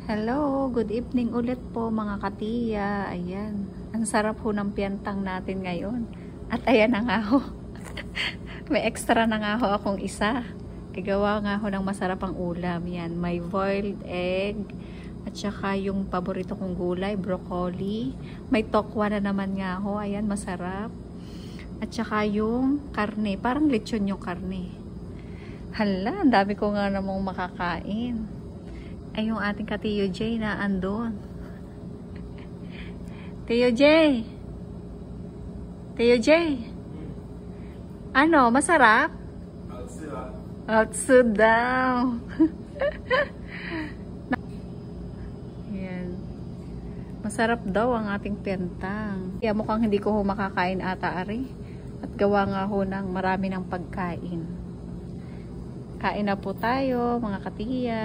Hello, good evening ulit po mga katiya. Ayan, ang sarap ho ng piyentang natin ngayon. At ayan na nga ho. May extra na nga ho akong isa. Igawa nga ho ng masarapang ulam. Yan, may boiled egg. At saka yung paborito kong gulay, broccoli. May tokwa na naman nga ho. Ayan, masarap. At saka yung karne. Parang lechon yung karne. Hala, ang dami ko nga namang makakain. Ay, yung ating ka-Tio J na andon. Tio J! Tio J! Ano, masarap? Otsu daw. Yan. Masarap daw ang ating piyentang. Kaya mukhang hindi ko ho makakain ata ari. At gawa nga ho ng marami ng pagkain. Kain na po tayo, mga katiya.